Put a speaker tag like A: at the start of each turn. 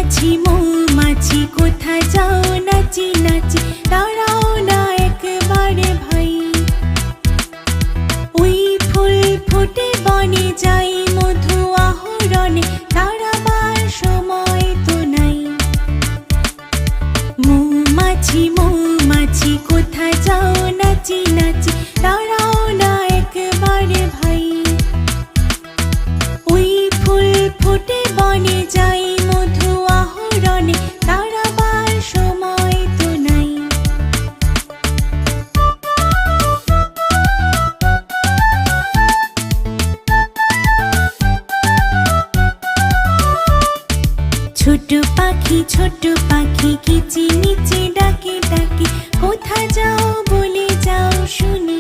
A: মৌমাছি মৌমাছি কোথায় যাও নাচি নাচি, দাঁড়াও না একবারে ভাই। ওই ফুল ফুটে বনে যাই মধু আহরণে, দাঁড়াবার সময় তো নাই। মৌমাছি মৌমাছি কোথায় যাও নাচি নাচি, দাঁড়াও না একবারে ভাই। ওই ফুল ফুটে বনে যাই মধু আহরণে, দাঁড়াবার সময় তো নাই। ছোট পাখি কিচিমিচি ডাকে ডাকে, কোথা যাও বলে যাও শুনি।